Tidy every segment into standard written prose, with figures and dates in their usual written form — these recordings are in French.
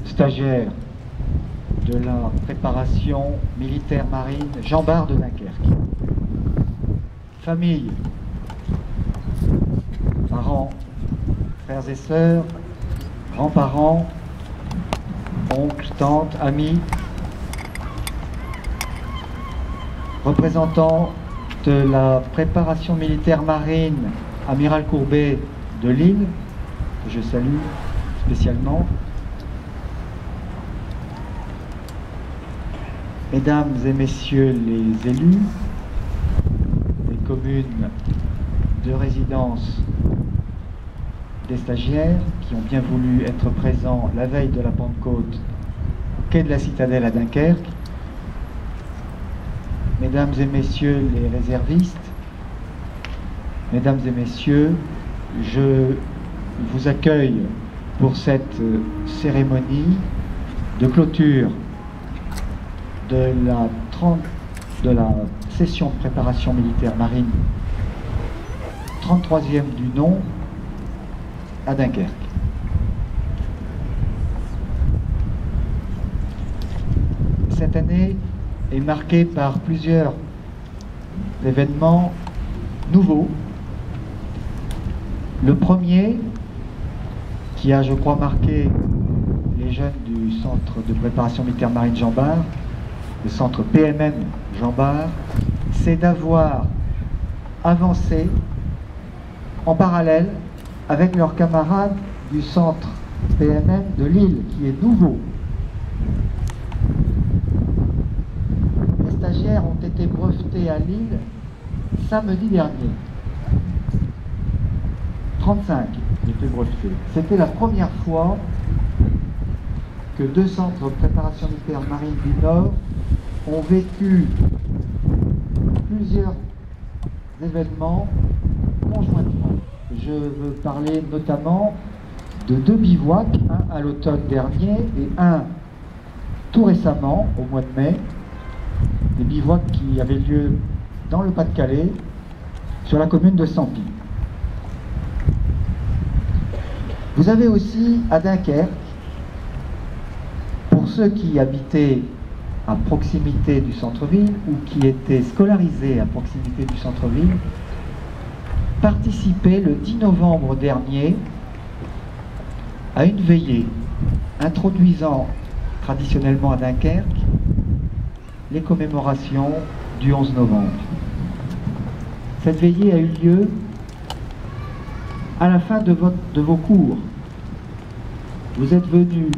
Stagiaire de la préparation militaire marine Jean Bart de Dunkerque. Famille, parents, frères et sœurs, grands-parents, oncles, tantes, amis, représentants de la préparation militaire marine Amiral Courbet de Lille, que je salue spécialement, mesdames et messieurs les élus des communes de résidence des stagiaires qui ont bien voulu être présents la veille de la Pentecôte au quai de la Citadelle à Dunkerque, mesdames et messieurs les réservistes, mesdames et messieurs, je vous accueille pour cette cérémonie de clôture de la session de préparation militaire marine 33e du nom à Dunkerque. Cette année est marquée par plusieurs événements nouveaux. Le premier, qui a, je crois, marqué les jeunes du centre de préparation militaire marine Jean Bart, le centre PMM Jean Bart, c'est d'avoir avancé en parallèle avec leurs camarades du centre PMM de Lille, qui est nouveau. Les stagiaires ont été brevetés à Lille samedi dernier. 35 étaient brevetés. C'était la première fois que deux centres de préparation militaire marine du Nord ont vécu plusieurs événements conjointement. Je veux parler notamment de deux bivouacs, un à l'automne dernier et un tout récemment, au mois de mai, des bivouacs qui avaient lieu dans le Pas-de-Calais, sur la commune de Sampy. Vous avez aussi à Dunkerque, pour ceux qui habitaient à proximité du centre-ville ou qui étaient scolarisés à proximité du centre-ville, participé le 10 novembre dernier à une veillée introduisant traditionnellement à Dunkerque les commémorations du 11 novembre. Cette veillée a eu lieu à la fin de vos cours. Vous êtes venus,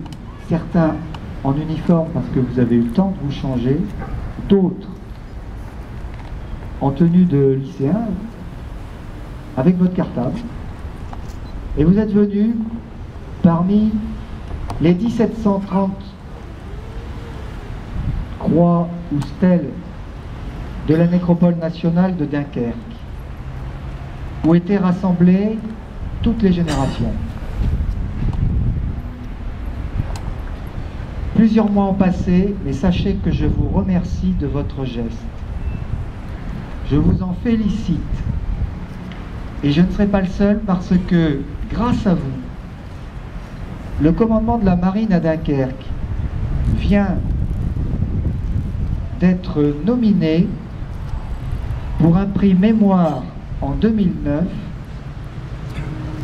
certains en uniforme parce que vous avez eu le temps de vous changer, d'autres en tenue de lycéen, avec votre cartable. Et vous êtes venus parmi les 1730 croix ou stèles de la nécropole nationale de Dunkerque, où étaient rassemblées toutes les générations. Plusieurs mois ont passé, mais sachez que je vous remercie de votre geste. Je vous en félicite. Et je ne serai pas le seul parce que, grâce à vous, le commandement de la marine à Dunkerque vient d'être nominé pour un prix mémoire en 2009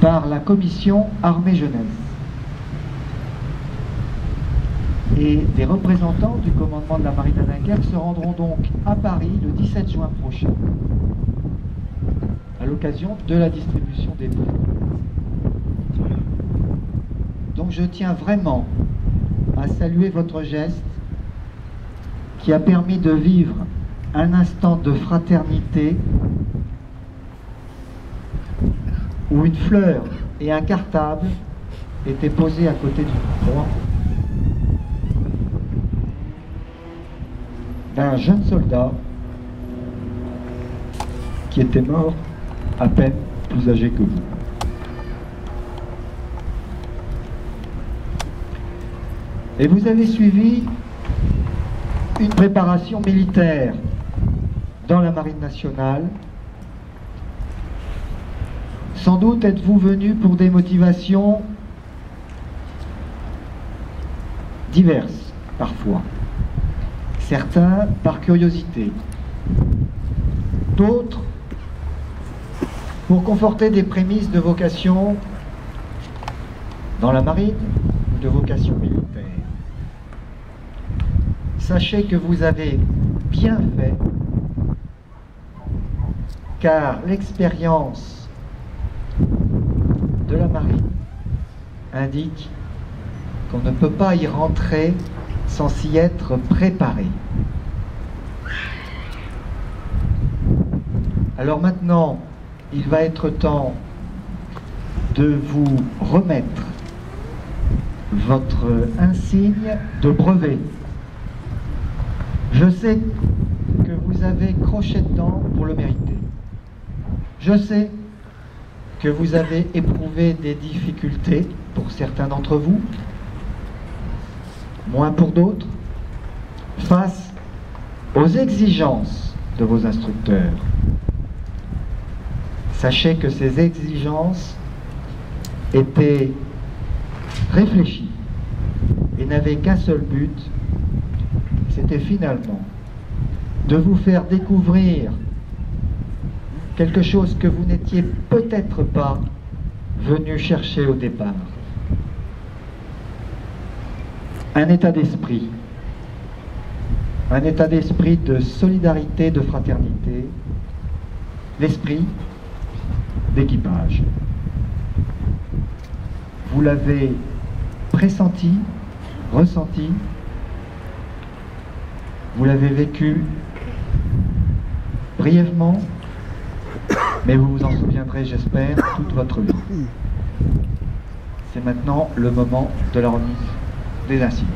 par la commission Armée Jeunesse. Et des représentants du commandement de la marine à Dunkerque se rendront donc à Paris le 17 juin prochain, à l'occasion de la distribution des prix. Donc je tiens vraiment à saluer votre geste qui a permis de vivre un instant de fraternité où une fleur et un cartable étaient posés à côté d'une croix d'un jeune soldat qui était mort à peine plus âgé que vous. Et vous avez suivi une préparation militaire dans la Marine nationale. Sans doute êtes-vous venu pour des motivations diverses parfois. Certains par curiosité, d'autres pour conforter des prémices de vocation dans la marine ou de vocation militaire. Sachez que vous avez bien fait, car l'expérience de la marine indique qu'on ne peut pas y rentrer sans s'y être préparé. Alors maintenant, il va être temps de vous remettre votre insigne de brevet. Je sais que vous avez croché dedans pour le mériter. Je sais que vous avez éprouvé des difficultés pour certains d'entre vous, moins pour d'autres, face aux exigences de vos instructeurs. Sachez que ces exigences étaient réfléchies et n'avaient qu'un seul but, c'était finalement de vous faire découvrir quelque chose que vous n'étiez peut-être pas venu chercher au départ. Un état d'esprit de solidarité, de fraternité, l'esprit d'équipage. Vous l'avez pressenti, ressenti, vous l'avez vécu brièvement, mais vous vous en souviendrez, j'espère, toute votre vie. C'est maintenant le moment de la remise des insignes.